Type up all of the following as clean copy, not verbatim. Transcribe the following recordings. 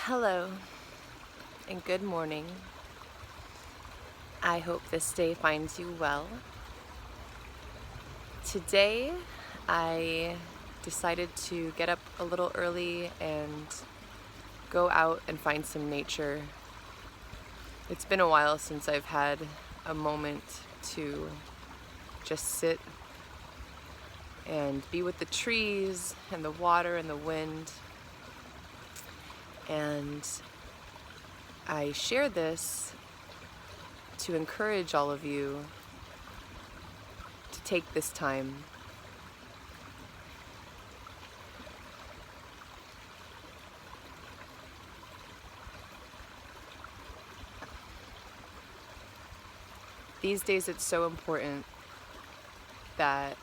Hello and good morning. I hope this day finds you well. Today I decided to get up a little early and go out and find some nature. It's been a while since I've had a moment to just sit and be with the trees and the water and the wind. And I share this to encourage all of you to take this time. These days it's so important that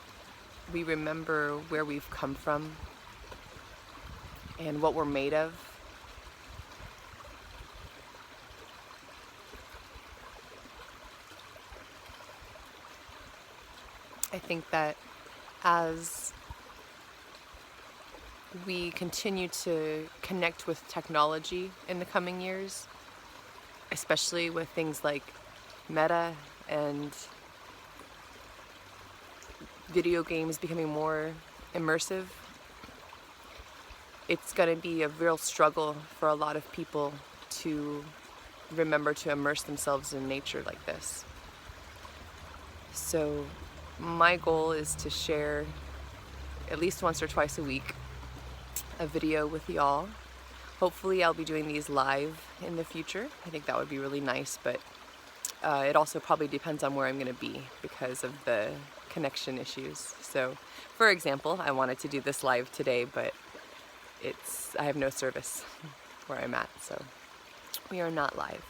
we remember where we've come from and what we're made of. I think that as we continue to connect with technology in the coming years, especially with things like Meta and video games becoming more immersive, it's going to be a real struggle for a lot of people to remember to immerse themselves in nature like this. So my goal is to share at least once or twice a week a video with y'all. Hopefully I'll be doing these live in the future. I think that would be really nice, but it also probably depends on where I'm going to be because of the connection issues. So for example, I wanted to do this live today, but I have no service where I'm at, so we are not live.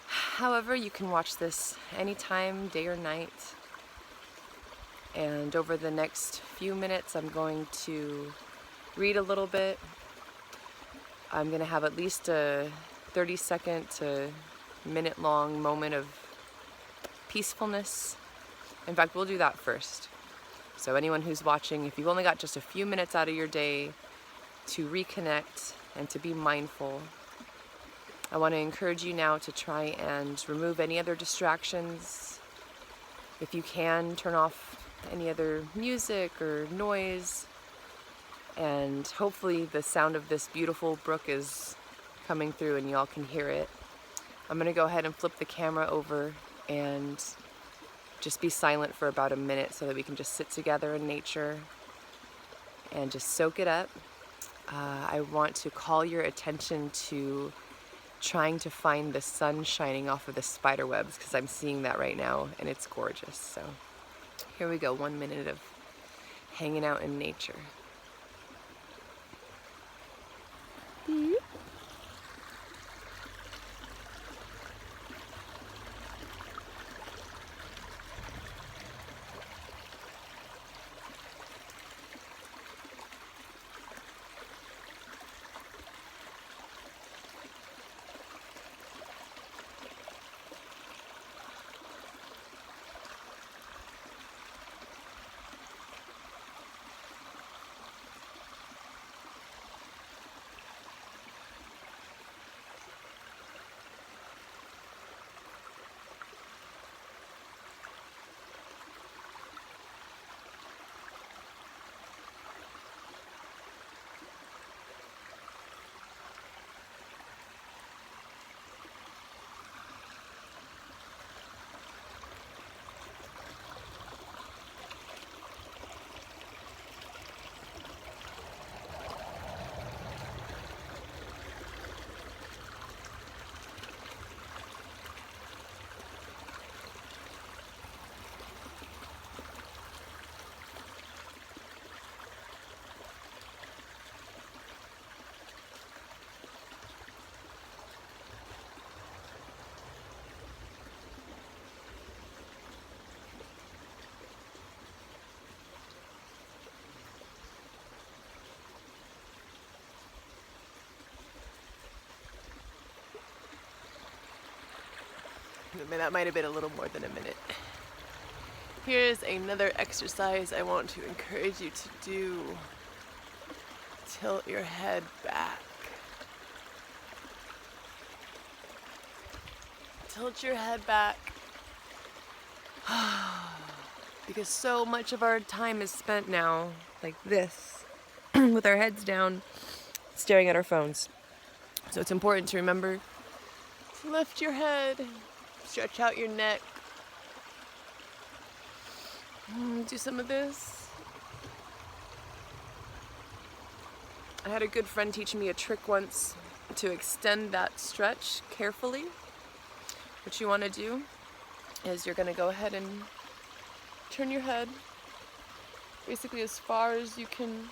However, you can watch this anytime, day or night. And over the next few minutes, I'm going to read a little bit. I'm going to have at least a 30-second to minute-long moment of peacefulness. In fact, we'll do that first. So anyone who's watching, if you've only got just a few minutes out of your day to reconnect and to be mindful, I want to encourage you now to try and remove any other distractions. If you can, turn off any other music or noise, and hopefully the sound of this beautiful brook is coming through and y'all can hear it. I'm going to go ahead and flip the camera over and just be silent for about a minute so that we can just sit together in nature and just soak it up. I want to call your attention to trying to find the sun shining off of the spider webs, because I'm seeing that right now and it's gorgeous. So here we go, 1 minute of hanging out in nature. That might have been a little more than a minute. Here's another exercise I want to encourage you to do. Tilt your head back Tilt your head back. Because so much of our time is spent now like this, with our heads down, staring at our phones. So it's important to remember to lift your head, stretch out your neck. Do some of this. I had a good friend teach me a trick once to extend that stretch carefully. What you want to do is you're going to go ahead and turn your head basically as far as you can,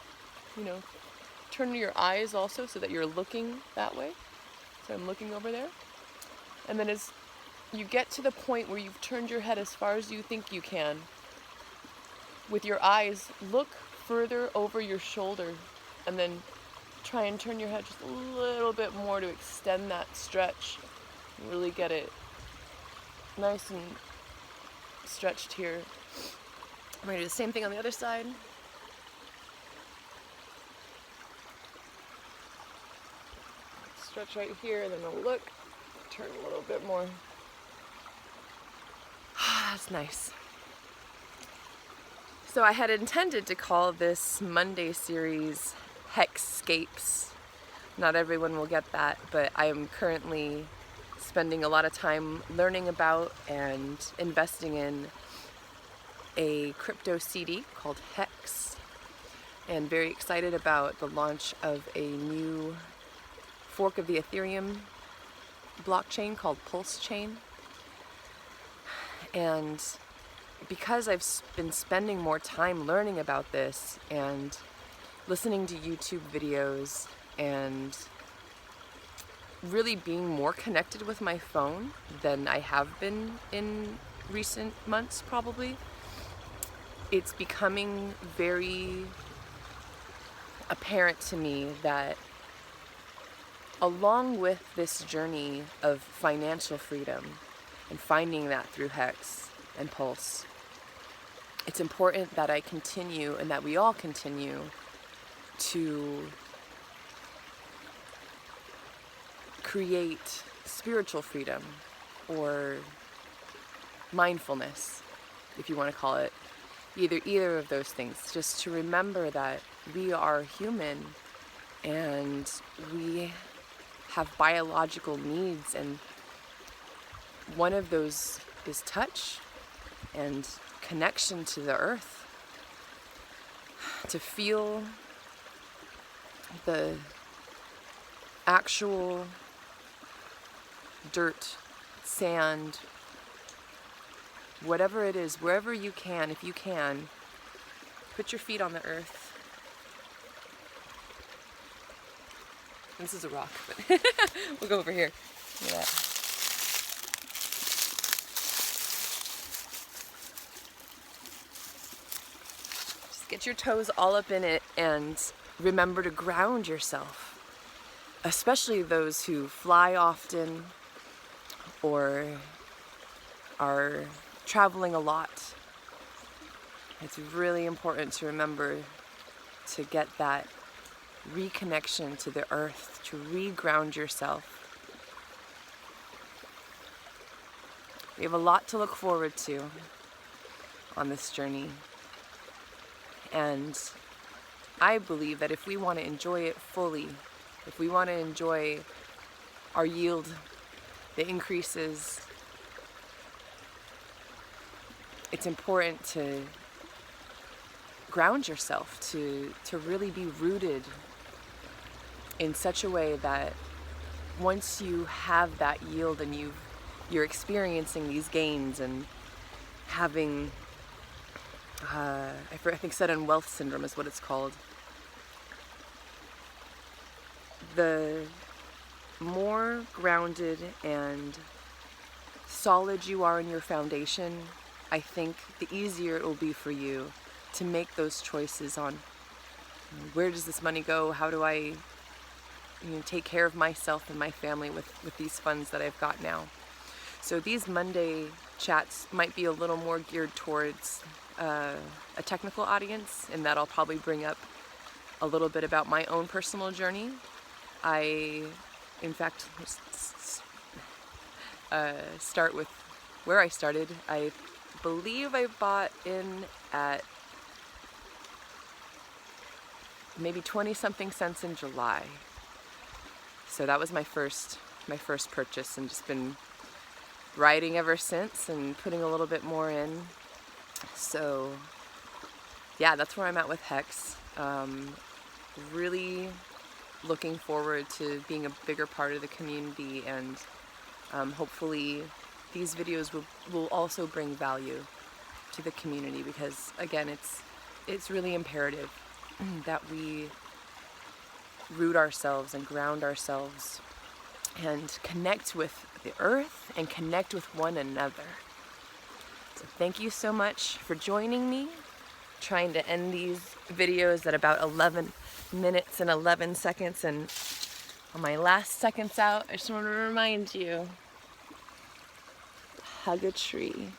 turn your eyes also so that you're looking that way. So I'm looking over there. And then as you get to the point where you've turned your head as far as you think you can, with your eyes, look further over your shoulder and then try and turn your head just a little bit more to extend that stretch. Really get it nice and stretched here. I'm going to do the same thing on the other side. Stretch right here, and then we'll look. Turn a little bit more. That's nice. So I had intended to call this Monday series Hexscapes. Not everyone will get that, but I am currently spending a lot of time learning about and investing in a crypto CD called Hex, and very excited about the launch of a new fork of the Ethereum blockchain called Pulse Chain. And because I've been spending more time learning about this and listening to YouTube videos and really being more connected with my phone than I have been in recent months probably, it's becoming very apparent to me that along with this journey of financial freedom and finding that through Hex and Pulse, it's important that I continue and that we all continue to create spiritual freedom or mindfulness, if you want to call it either of those things. Just to remember that we are human and we have biological needs, and one of those is touch and connection to the earth, to feel the actual dirt, sand, whatever it is, wherever you can, if you can, put your feet on the earth. This is a rock, but we'll go over here. Look at that. Just get your toes all up in it and remember to ground yourself, especially those who fly often or are traveling a lot. It's really important to remember to get that reconnection to the earth, to re-ground yourself. We have a lot to look forward to on this journey, and I believe that if we want to enjoy it fully, if we want to enjoy our yield, the increases, it's important to ground yourself, to really be rooted in such a way that once you have that yield and you're experiencing these gains and having, I think sudden wealth syndrome is what it's called. The more grounded and solid you are in your foundation, I think the easier it will be for you to make those choices on where does this money go, how do I take care of myself and my family with these funds that I've got now. So these Monday chats might be a little more geared towards a technical audience, in that I'll probably bring up a little bit about my own personal journey. In fact, start with where I started. I believe I bought in at maybe 20-something cents in July. So that was my first purchase, and just been writing ever since and putting a little bit more in. So yeah, that's where I'm at with Hex. Really looking forward to being a bigger part of the community, and hopefully these videos will also bring value to the community, because again, it's really imperative that we root ourselves and ground ourselves and connect with the earth and connect with one another. So thank you so much for joining me. Trying to end these videos at about 11 minutes and 11 seconds, and on my last seconds out, I just want to remind you, hug a tree.